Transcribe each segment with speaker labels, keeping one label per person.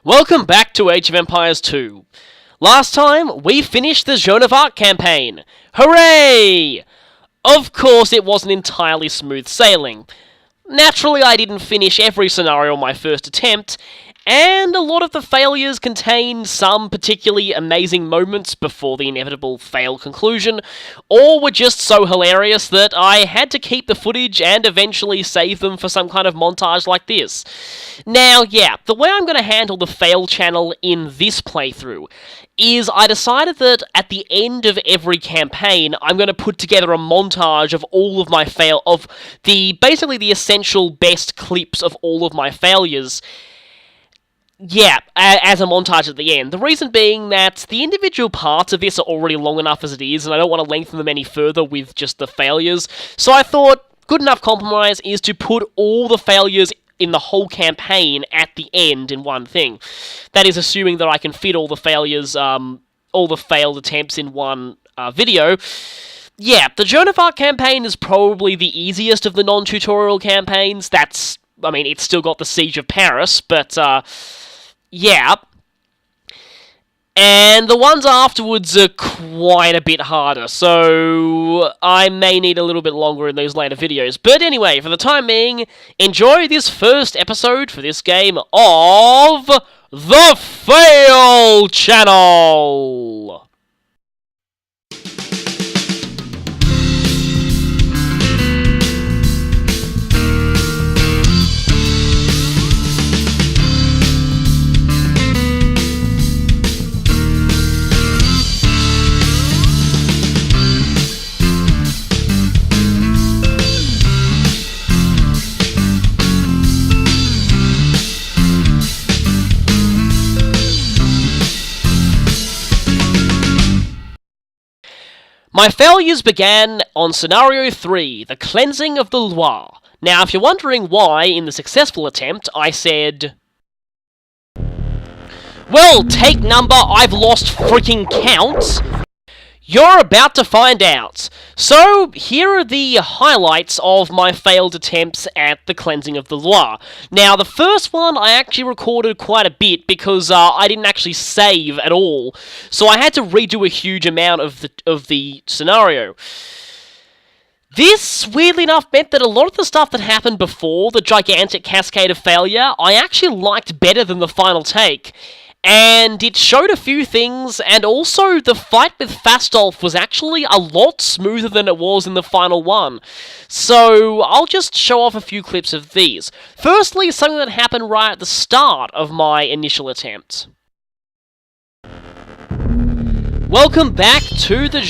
Speaker 1: Welcome back to Age of Empires 2. Last time, we finished the Joan of Arc campaign. Hooray! Of course, it wasn't entirely smooth sailing. Naturally, I didn't finish every scenario on my first attempt, and a lot of the failures contained some particularly amazing moments before the inevitable fail conclusion, or were just so hilarious that I had to keep the footage and eventually save them for some kind of montage like this. Now, yeah, the way I'm going to handle the fail channel in this playthrough is I decided that at the end of every campaign, I'm going to put together a montage of all of my basically the essential best clips of all of my failures. Yeah, as a montage at the end. The reason being that the individual parts of this are already long enough as it is, and I don't want to lengthen them any further with just the failures. So I thought, good enough compromise is to put all the failures in the whole campaign at the end in one thing. That is assuming that I can fit all the failures, all the failed attempts in one video. Yeah, the Joan of Arc campaign is probably the easiest of the non-tutorial campaigns. It's still got the Siege of Paris, but, yeah. And the ones afterwards are quite a bit harder, so I may need a little bit longer in those later videos. But anyway, for the time being, enjoy this first episode for this game of The Fail Channel! My failures began on Scenario 3, the Cleansing of the Loire. Now, if you're wondering why, in the successful attempt, I said, well, take number, I've lost freaking count. You're about to find out. So, here are the highlights of my failed attempts at the Cleansing of the Loire. Now, the first one I actually recorded quite a bit because I didn't actually save at all, so I had to redo a huge amount of the scenario. This, weirdly enough, meant that a lot of the stuff that happened before the gigantic cascade of failure, I actually liked better than the final take. And it showed a few things, and also the fight with Fastolf was actually a lot smoother than it was in the final one. So, I'll just show off a few clips of these. Firstly, something that happened right at the start of my initial attempt. Welcome back to the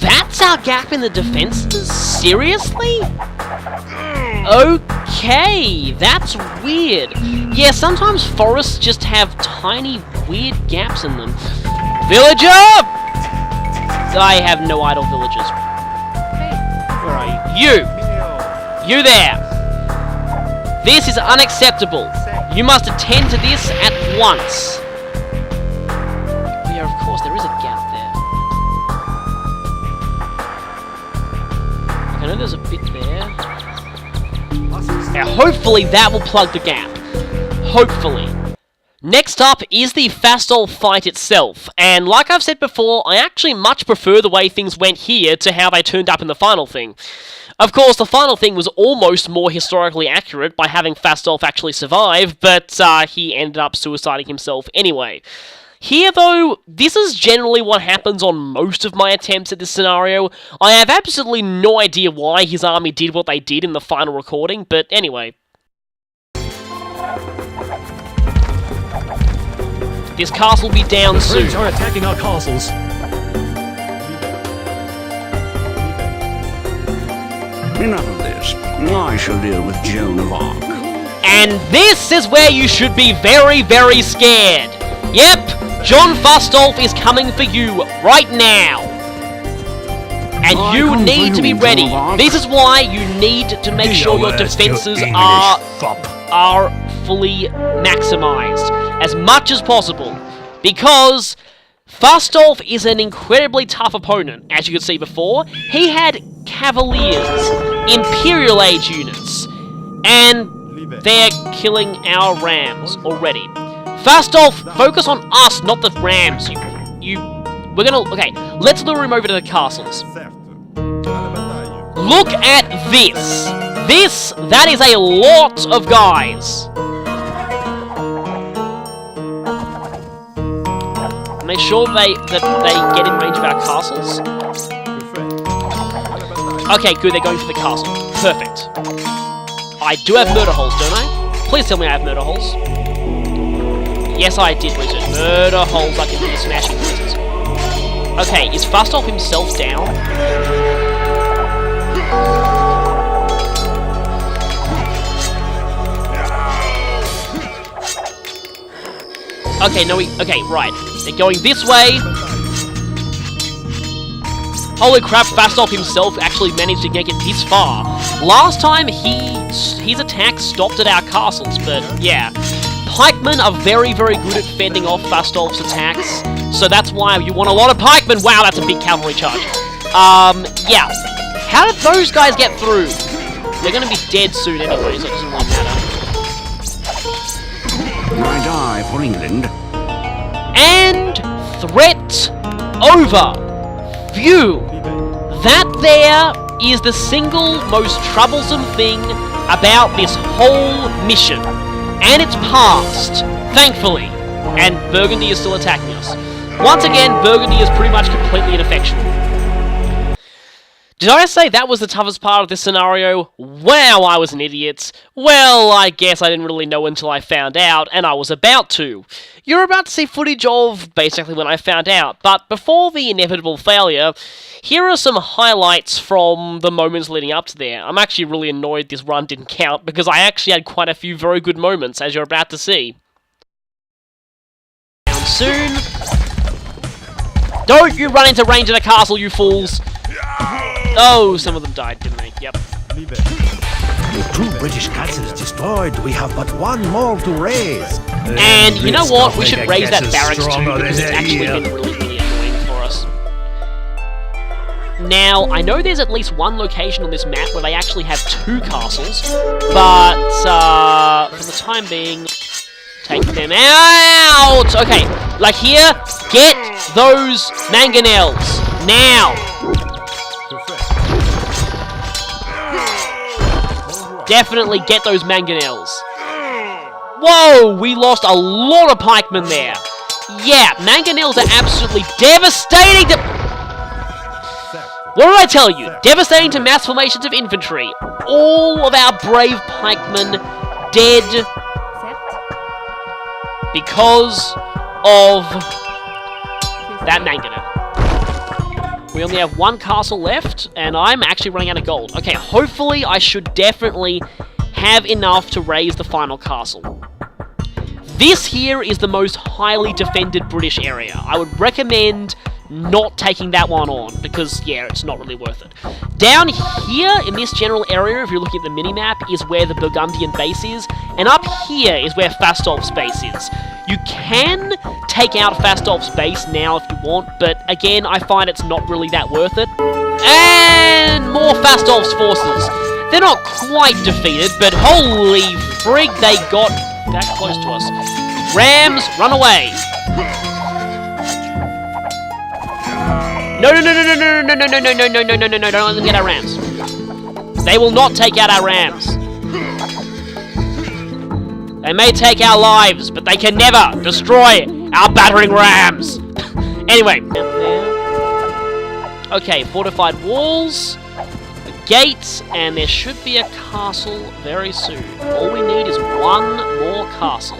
Speaker 1: That's our gap in the defenses? Seriously? Okay, that's weird. Yeah, sometimes forests just have tiny, weird gaps in them. Villager! I have no idle villagers. Hey, where are you? You there! This is unacceptable. You must attend to this at once. Oh yeah, of course, there is a gap there. I know there's a bit there. Now, hopefully that will plug the gap. Hopefully. Next up is the Fastolf fight itself, and like I've said before, I actually much prefer the way things went here to how they turned up in the final thing. Of course, the final thing was almost more historically accurate by having Fastolf actually survive, but he ended up suiciding himself anyway. Here, though, this is generally what happens on most of my attempts at this scenario. I have absolutely no idea why his army did what they did in the final recording, but anyway. This castle will be down soon.
Speaker 2: The French are attacking our castles.
Speaker 3: Enough of this. I shall deal with Joan of Arc.
Speaker 1: And this is where you should be very, very scared. Yep. John Fastolf is coming for you right now. And you need to be ready. This is why you need to make sure your defenses are fully maximized as much as possible. Because Fastolf is an incredibly tough opponent. As you could see before, he had Cavaliers, Imperial Age units, and They're killing our rams already. Fastolf, focus on us, not the rams. We're gonna... Okay, let's lure him over to the castles. Look at this. That is a lot of guys. Make sure that they get in range of our castles. Okay, good, they're going for the castle. Perfect. I do have murder holes, don't I? Please tell me I have murder holes. Yes, I did research. Murder holes I can do smashing noises. Okay, is Fastolf himself down? Okay, no, okay, right. They're going this way. Holy crap, Fastolf himself actually managed to get it this far. Last time, his attacks stopped at our castles, but yeah. Pikemen are very, very good at fending off Fastolf's attacks, so that's why you want a lot of pikemen. Wow, that's a big cavalry charge. Yeah. How did those guys get through? They're gonna be dead soon anyway, so it doesn't really matter.
Speaker 3: I die for England.
Speaker 1: And threat over. Phew. That there is the single most troublesome thing about this whole mission. And it's passed, thankfully. And Burgundy is still attacking us. Once again, Burgundy is pretty much completely ineffectual. Did I say that was the toughest part of this scenario? Wow, I was an idiot. Well, I guess I didn't really know until I found out, and I was about to. You're about to see footage of basically when I found out, but before the inevitable failure, here are some highlights from the moments leading up to there. I'm actually really annoyed this run didn't count, because I actually had quite a few very good moments, as you're about to see. Down soon. Don't you run into range of the castle, you fools! Oh, some of them died, didn't they? Yep.
Speaker 2: With 2 British castles destroyed, we have but 1 more to raise.
Speaker 1: And you know what? We should raise that barracks too, because it's actually been really, really annoying for us. Now, I know there's at least 1 location on this map where they actually have 2 castles, but for the time being, take them out! Okay, like here, get those mangonels, now! Definitely get those mangonels. Whoa, we lost a lot of pikemen there. Yeah, mangonels are absolutely devastating to... What did I tell you? Devastating to mass formations of infantry. All of our brave pikemen dead because of that mangonel. We only have 1 castle left, and I'm actually running out of gold. Okay, hopefully I should definitely have enough to raise the final castle. This here is the most highly defended British area. I would recommend not taking that one on, because, yeah, it's not really worth it. Down here, in this general area, if you're looking at the mini-map, is where the Burgundian base is, and up here is where Fastolf's base is. You can take out Fastolf's base now if you want, but again, I find it's not really that worth it. And more Fastolf's forces. They're not quite defeated, but holy frig, they got that close to us. Rams, run away! No, no, no, no, no, no, no, no, no, no, no, no, no, no, no, don't let them get our rams. They will not take out our rams. They may take our lives, but they can never destroy our battering rams. Anyway. Okay, fortified walls, a gate, and there should be a castle very soon. All we need is 1 more castle.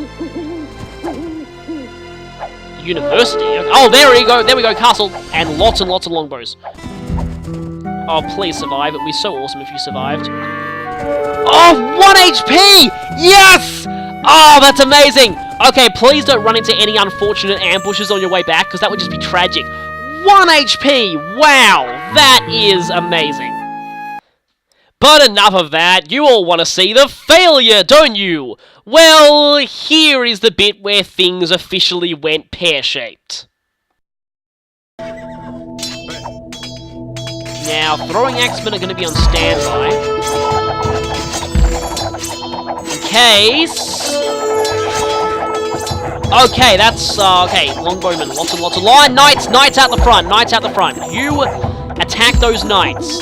Speaker 1: University. Oh, there we go, castle, and lots of longbows. Oh, please survive. It would be so awesome if you survived. Oh, 1 HP! Yes! Oh, that's amazing! Okay, please don't run into any unfortunate ambushes on your way back, because that would just be tragic. 1 HP! Wow, that is amazing. But enough of that, you all want to see the failure, don't you? Well, here is the bit where things officially went pear-shaped. Now, throwing axemen are going to be on standby. In case... Okay, that's, okay, longbowmen, lots and lots of line. Knights out the front, knights out the front. You attack those knights.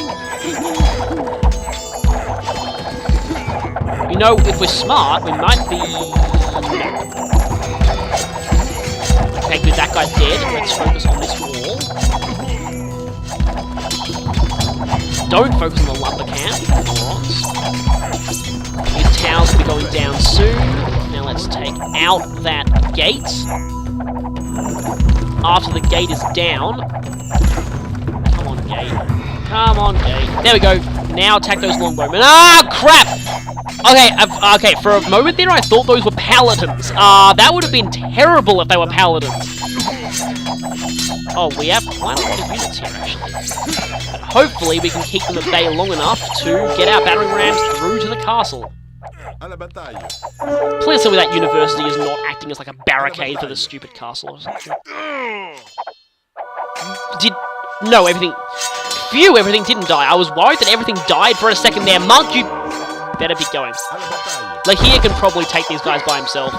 Speaker 1: You know, if we're smart, we might be... Okay, good, that guy's dead. Let's focus on this wall. Don't focus on the lumber camp, morons. These towers will be going down soon. Now let's take out that gate. After the gate is down... Come on, gate. Come on, gate. There we go. Now attack those longbowmen. Ah, crap! Okay, okay, for a moment there I thought those were paladins. That would have been terrible if they were paladins. Oh, we have quite a lot of units here, actually. But hopefully we can keep them at bay long enough to get our battering rams through to the castle. Please tell me that university is not acting as like a barricade for the stupid castle or something. No, everything... Phew, everything didn't die. I was worried that everything died for a second there. Monk, you better be going. Lahir can probably take these guys by himself.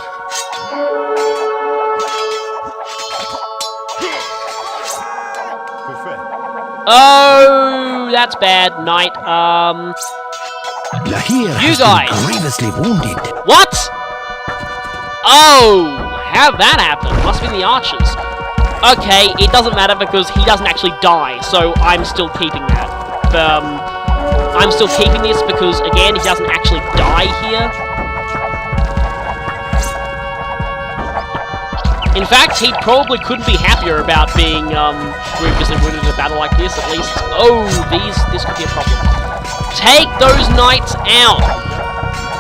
Speaker 1: Oh, that's bad. Knight,
Speaker 2: Lahir
Speaker 1: you
Speaker 2: has
Speaker 1: guys.
Speaker 2: been grievously wounded.
Speaker 1: What? Oh, how'd that happen? Must have been the archers. Okay, it doesn't matter because he doesn't actually die, so I'm still keeping that. I'm still keeping this because, again, he doesn't actually die here. In fact, he probably couldn't be happier about being grievously wounded in a battle like this, at least. Oh, this could be a problem. Take those knights out!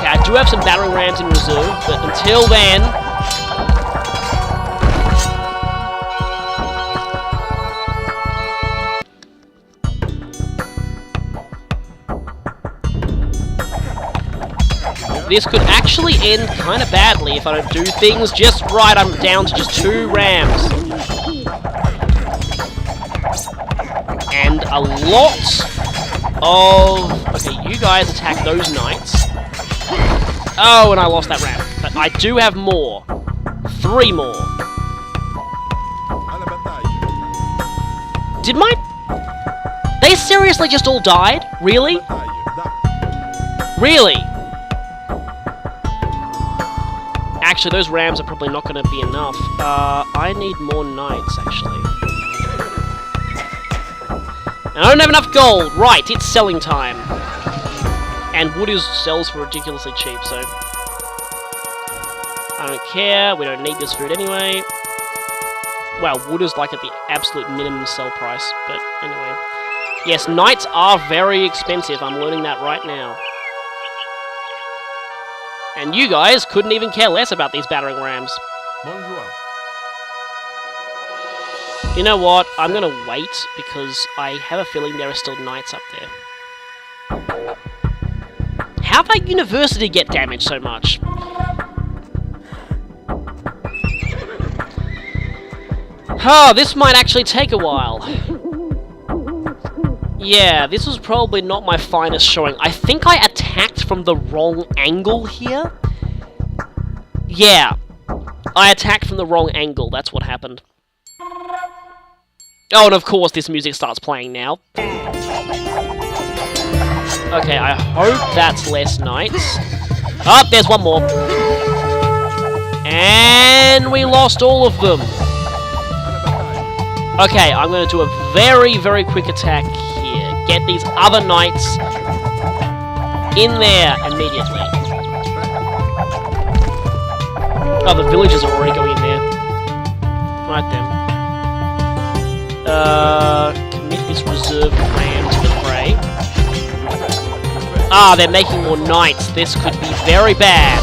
Speaker 1: Okay, I do have some battering rams in reserve, but until then... This could actually end kind of badly if I don't do things just right. I'm down to just 2 rams. And a lot of... Okay, you guys attack those knights. Oh, and I lost that ram. But I do have more. 3 more. Did my... They seriously just all died? Really? Really? Actually, those rams are probably not going to be enough. I need more knights, actually. And I don't have enough gold! Right, it's selling time. And wood sells for ridiculously cheap, so... I don't care, we don't need this food anyway. Well, wood is like at the absolute minimum sell price, but anyway. Yes, knights are very expensive, I'm learning that right now. And you guys couldn't even care less about these battering rams.
Speaker 2: Bonjour.
Speaker 1: You know what? I'm gonna wait, because I have a feeling there are still knights up there. How'd that university get damaged so much? Oh, this might actually take a while. Yeah, this was probably not my finest showing. I think I attacked from the wrong angle here. Yeah, I attacked from the wrong angle. That's what happened. Oh, and of course this music starts playing now. Okay, I hope that's less knights. Oh, there's one more. And we lost all of them. Okay, I'm going to do a very, very quick attack here. Get these other knights in there immediately. Oh, the villagers are already going in there. Right then. Commit this reserve ram to the fray. Ah, they're making more knights. This could be very bad.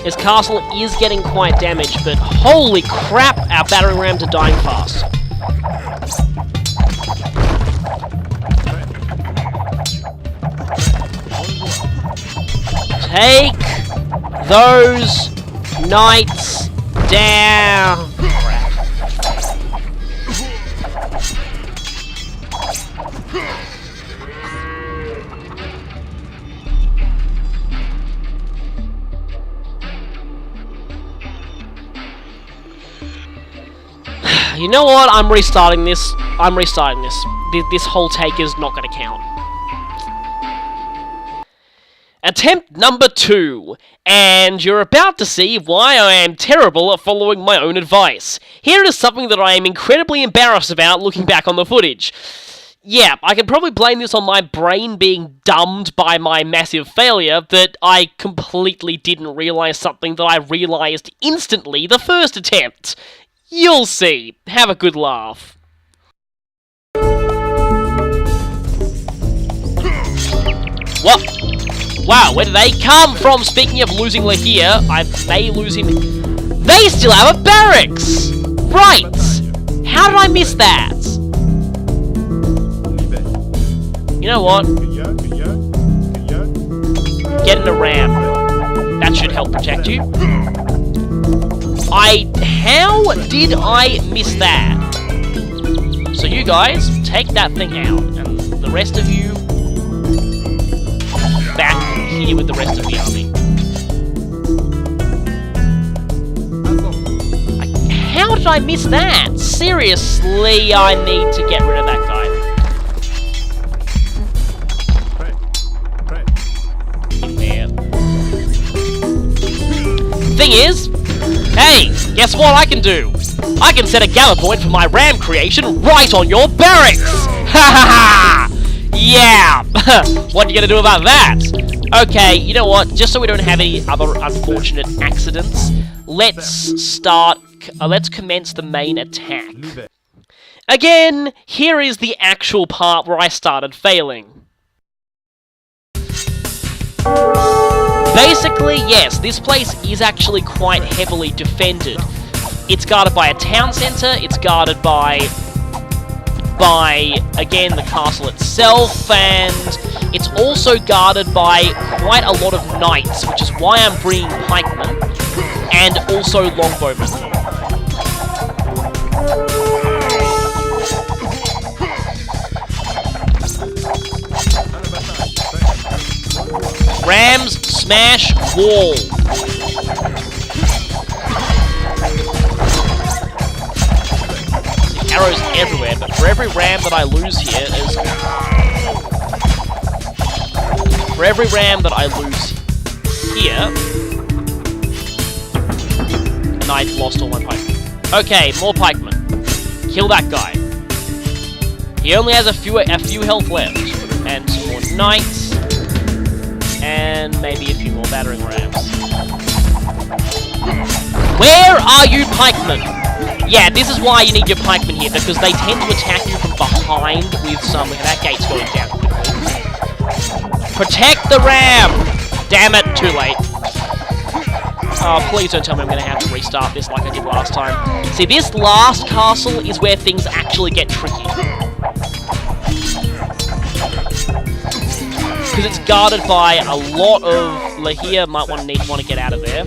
Speaker 1: This castle is getting quite damaged, but holy crap, our battering rams are dying fast. Take those knights down. You know what? I'm restarting this. This whole take is not going to count. Attempt number 2, and you're about to see why I am terrible at following my own advice. Here is something that I am incredibly embarrassed about looking back on the footage. Yeah, I can probably blame this on my brain being dumbed by my massive failure, that I completely didn't realise something that I realised instantly the first attempt. You'll see. Have a good laugh. What? Wow, where did they come from? Speaking of losing Lahir, I may lose him. They still have a barracks! Right! How did I miss that? You know what? Get in a ram. That should help protect you. How did I miss that? So you guys, take that thing out, and the rest of you back here with the rest of the army. How did I miss that? Seriously, I need to get rid of that guy. In there. Thing is, hey, guess what I can do? I can set a gather point for my ram creation right on your barracks! Ha ha ha! Yeah! What are you gonna do about that? Okay, you know what? Just so we don't have any other unfortunate accidents, let's commence the main attack. Again, here is the actual part where I started failing. Basically, yes, this place is actually quite heavily defended. It's guarded by a town centre, it's guarded by again, the castle itself, and it's also guarded by quite a lot of knights, which is why I'm bringing pikemen, and also longbowmen. Rams, smash, wall. Arrows everywhere, but for every ram that I lose here is... For every ram that I lose here... And I've lost all my pikemen. Okay, more pikemen. Kill that guy. He only has a few health left. And some more knights. And maybe a few more battering rams. Where are you, pikemen? Yeah, this is why you need your pikemen here, because they tend to attack you from behind with some... That gate's going down quickly. Protect the ram! Damn it, too late. Oh, please don't tell me I'm going to have to restart this like I did last time. See, this last castle is where things actually get tricky. Because it's guarded by a lot of... Lahir might want to get out of there.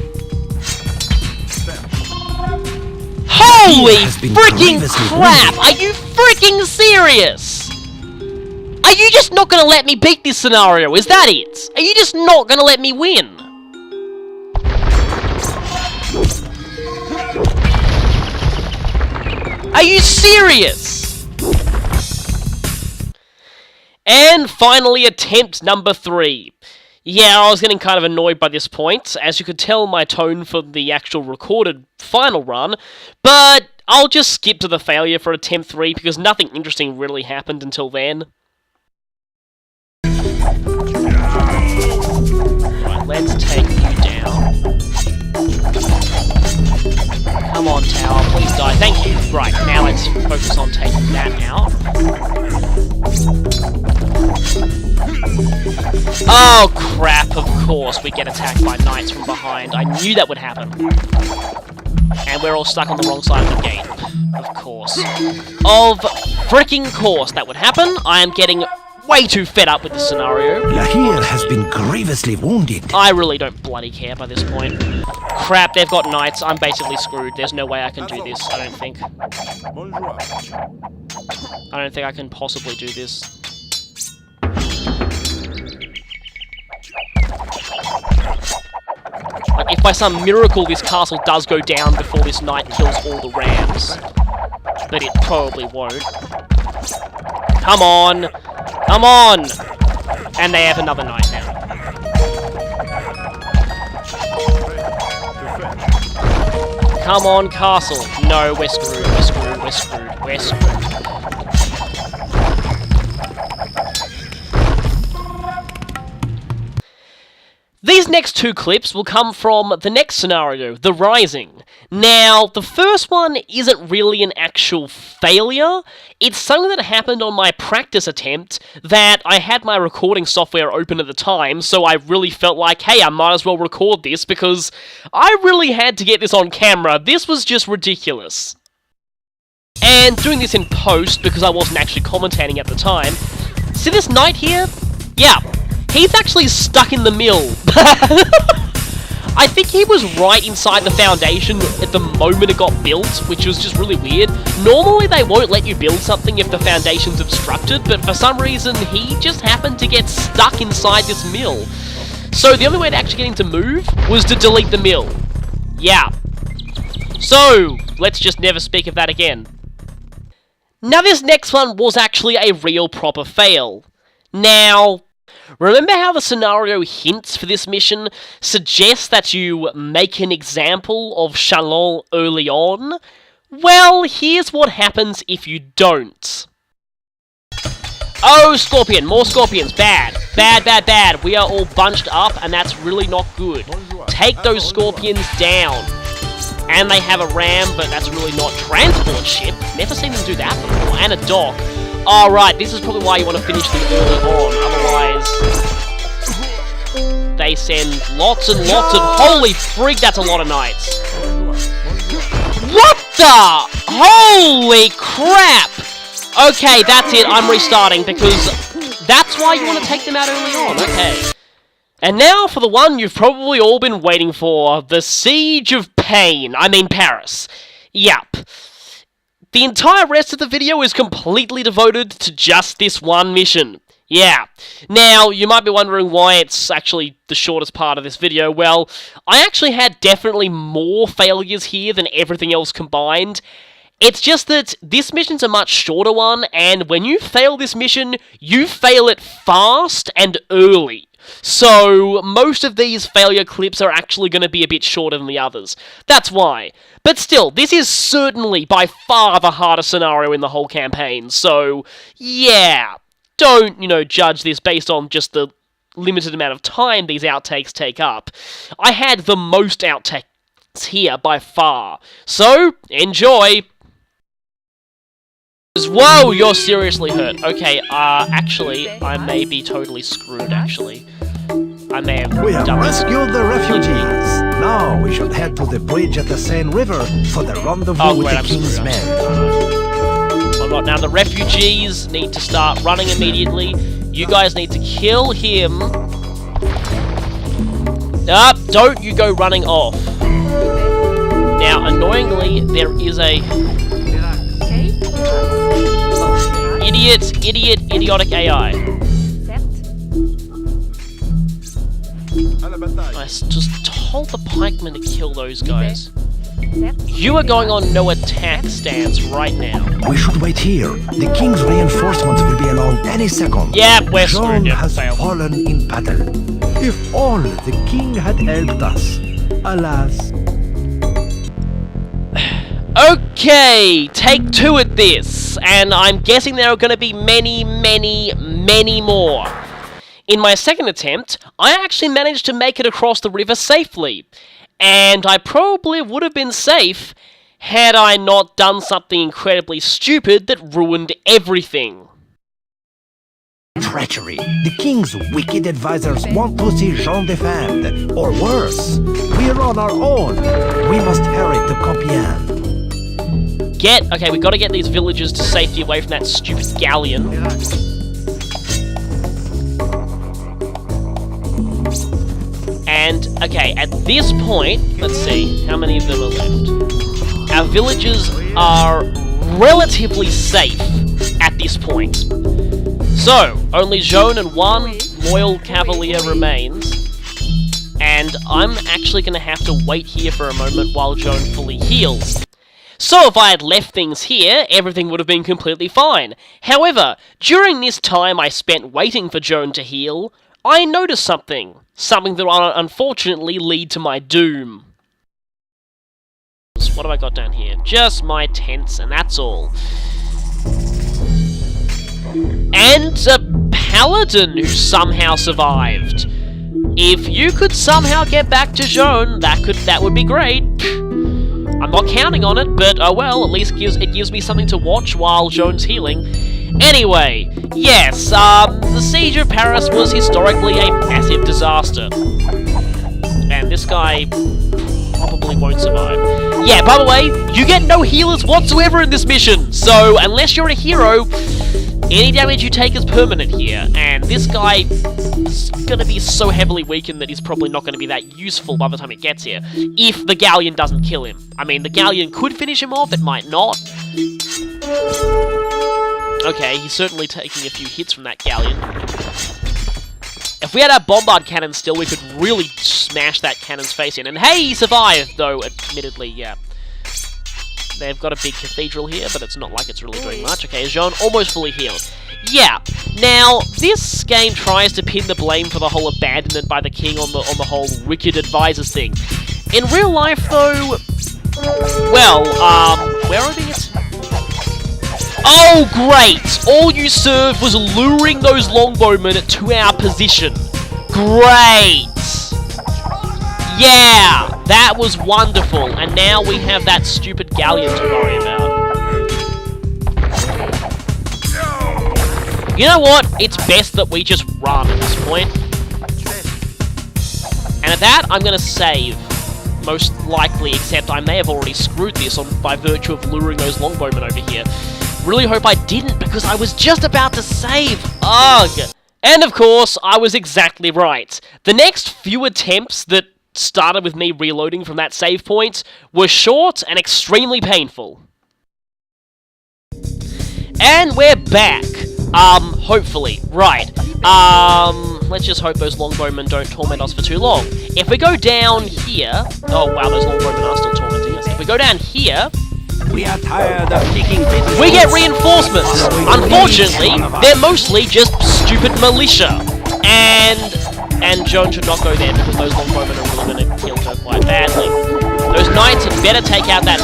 Speaker 1: Holy freaking crap! Are you freaking serious? Are you just not gonna let me beat this scenario? Is that it? Are you just not gonna let me win? Are you serious? And finally, attempt number 3. Yeah, I was getting kind of annoyed by this point, as you could tell my tone for the actual recorded final run, but I'll just skip to the failure for attempt 3 because nothing interesting really happened until then. Right, let's take you down. Come on, tower, please die. Thank you. Right, now let's focus on taking that out. Oh crap, of course we get attacked by knights from behind. I knew that would happen. And we're all stuck on the wrong side of the gate. Of course. Of freaking course that would happen. I am getting way too fed up with this scenario.
Speaker 2: Lahir has been grievously wounded.
Speaker 1: I really don't bloody care by this point. Crap, they've got knights. I'm basically screwed. There's no way I can do this, I don't think. I don't think I can possibly do this. Like, if by some miracle this castle does go down before this knight kills all the rams. but it probably won't. Come on! Come on! And they have another knight now. Come on, castle! No, we're screwed, we're screwed, we're screwed, we're screwed. These next two clips will come from the next scenario, The Rising. Now, the first one isn't really an actual failure. It's something that happened on my practice attempt that I had my recording software open at the time, so I really felt like, hey, I might as well record this because I really had to get this on camera. This was just ridiculous. And doing this in post, because I wasn't actually commentating at the time, see this knight here? Yeah. He's actually stuck in the mill. I think he was right inside the foundation at the moment it got built, which was just really weird. Normally they won't let you build something if the foundation's obstructed, but for some reason he just happened to get stuck inside this mill. So the only way to actually get him to move was to delete the mill. Yeah. So, let's just never speak of that again. Now this next one was actually a real proper fail. Now, remember how the scenario hints for this mission suggests that you make an example of Chalon early on? Well, here's what happens if you don't. Oh, Scorpion! More Scorpions! Bad! Bad, bad, bad! We are all bunched up, and that's really not good. Take those Scorpions down. And they have a ram, but that's really not transport ship. Never seen them do that before. And a dock. Alright, this is probably why you want to finish them early on, otherwise they send lots and lots of... Holy frig, that's a lot of knights. What the? Holy crap! Okay, that's it, I'm restarting, because that's why you want to take them out early on, okay. And now for the one you've probably all been waiting for, the Siege of Paris. Yup. The entire rest of the video is completely devoted to just this one mission. Yeah. Now, you might be wondering why it's actually the shortest part of this video. Well, I actually had definitely more failures here than everything else combined. It's just that this mission's a much shorter one, and when you fail this mission, you fail it fast and early. So, most of these failure clips are actually going to be a bit shorter than the others. That's why. But still, this is certainly by far the hardest scenario in the whole campaign, so yeah. Don't, judge this based on just the limited amount of time these outtakes take up. I had the most outtakes here by far. So, enjoy! Whoa, you're seriously hurt. Okay, actually, I may be totally screwed, actually. I may have
Speaker 2: We have rescued the refugees. Now we should head to the bridge at the Seine River for the rendezvous with the King's men.
Speaker 1: Alright, now the refugees need to start running immediately. You guys need to kill him. Don't you go running off. Now, annoyingly, there is a... idiotic AI. I just told the pikemen to kill those guys. You are going on no attack stance right now.
Speaker 2: We should wait here. The King's reinforcements will be along any second.
Speaker 1: Yeah, we're
Speaker 2: Joan
Speaker 1: screwed.
Speaker 2: has fallen in battle. If only the King had helped us. Alas.
Speaker 1: Okay, take two at this, and I'm guessing there are going to be many, many, many more. In my second attempt, I actually managed to make it across the river safely, and I probably would have been safe had I not done something incredibly stupid that ruined everything.
Speaker 2: Treachery. The King's wicked advisors want to see Jean defend, or worse. We're on our own. We must hurry to Compiègne.
Speaker 1: Okay, we gotta get these villagers to safety away from that stupid galleon. And, okay, at this point, let's see, how many of them are left? Our villagers are relatively safe at this point. So, only Joan and one loyal cavalier remains. And I'm actually gonna have to wait here for a moment while Joan fully heals. So if I had left things here, everything would have been completely fine. However, during this time I spent waiting for Joan to heal, I noticed something. Something that will unfortunately lead to my doom. What have I got down here? Just my tents, and that's all. And a paladin who somehow survived. If you could somehow get back to Joan, that would be great. I'm not counting on it, but oh well, at least it gives me something to watch while Joan's healing. Anyway, yes, the Siege of Paris was historically a massive disaster. And this guy probably won't survive. Yeah, by the way, you get no healers whatsoever in this mission, so unless you're a hero, any damage you take is permanent here, and this guy is gonna be so heavily weakened that he's probably not gonna be that useful by the time it gets here, if the Galleon doesn't kill him. I mean, the Galleon could finish him off, it might not. Okay, he's certainly taking a few hits from that Galleon. If we had our bombard cannon still, we could really smash that cannon's face in. And hey, he survived, though, admittedly, yeah. They've got a big cathedral here, but it's not like it's really doing much. Okay, Joan almost fully healed. Yeah, now, this game tries to pin the blame for the whole abandonment by the king on the whole wicked advisors thing. In real life, though, well, where are these? Oh, great! All you served was luring those longbowmen to our position. Great! Yeah! That was wonderful, and now we have that stupid galleon to worry about. You know what? It's best that we just run at this point. And at that, I'm gonna save. Most likely, except I may have already screwed this by virtue of luring those longbowmen over here. Really hope I didn't, because I was just about to save. Ugh! And of course, I was exactly right. The next few attempts that started with me reloading from that save point were short and extremely painful. And we're back. Hopefully. Right. Let's just hope those longbowmen don't torment us for too long. If we go down here... Oh, wow, those longbowmen are still tormenting us. If we go down here...
Speaker 2: We are tired of taking pity.
Speaker 1: We get reinforcements! Unfortunately, they're mostly just stupid militia. And Joan should not go there because those longbowmen are really going to kill her quite badly. Those knights had better take out that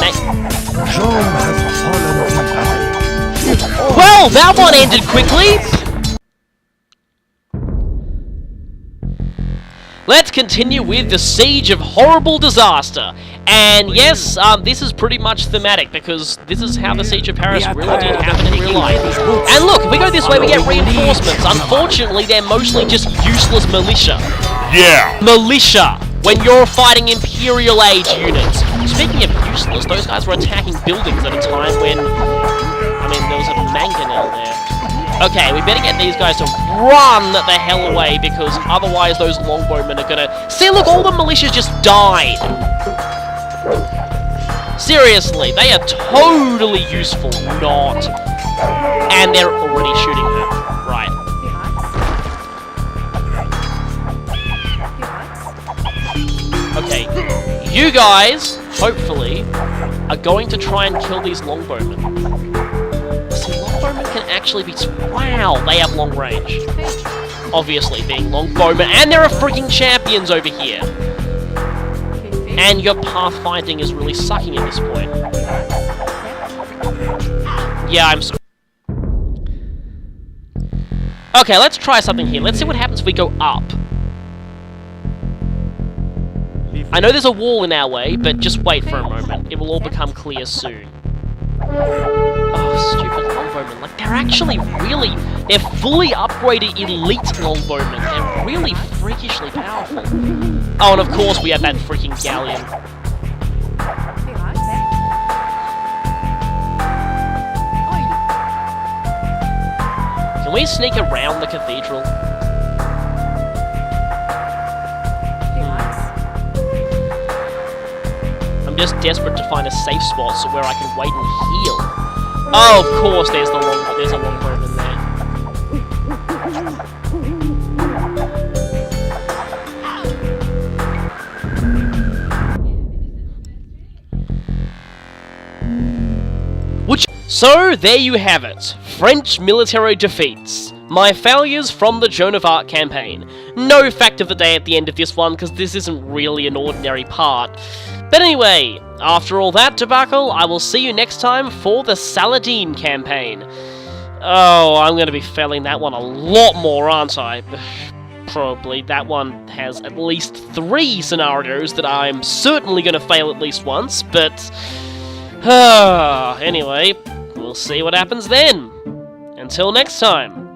Speaker 2: Joan has fallen in battle.
Speaker 1: Well, that one ended quickly! Let's continue with the Siege of Horrible Disaster. And yes, this is pretty much thematic, because this is how the Siege of Paris really did happen in real life. And look, if we go this way, we get reinforcements. Unfortunately, they're mostly just useless militia.
Speaker 4: Yeah!
Speaker 1: Militia! When you're fighting Imperial Age units. Speaking of useless, those guys were attacking buildings at a time when... I mean, there was a mangonel there. Okay, we better get these guys to run the hell away, because otherwise those longbowmen are gonna... See, look, all the militias just died! Seriously, they are totally useful, not... And they're already shooting her. Right. Okay, you guys, hopefully, are going to try and kill these longbowmen. See, longbowmen can actually be... Wow, they have long range. Obviously, being longbowmen, and there are freaking champions over here. And your pathfinding is really sucking at this point. Yeah, I'm sorry. Okay, let's try something here. Let's see what happens if we go up. I know there's a wall in our way, but just wait for a moment. It will all become clear soon. Oh, stupid longbowmen. Like, they're actually really... They're fully upgraded elite longbowmen. They're really freakishly powerful. Oh, and of course we have that freaking galleon. Can we sneak around the cathedral? I'm just desperate to find a safe spot so where I can wait and heal. Oh, of course there's a longbowman there. So, there you have it. French military defeats. My failures from the Joan of Arc campaign. No fact of the day at the end of this one, because this isn't really an ordinary part. But anyway, after all that debacle, I will see you next time for the Saladin campaign. Oh, I'm going to be failing that one a lot more, aren't I? Probably. That one has at least 3 scenarios that I'm certainly going to fail at least once, but... anyway, we'll see what happens then. Until next time.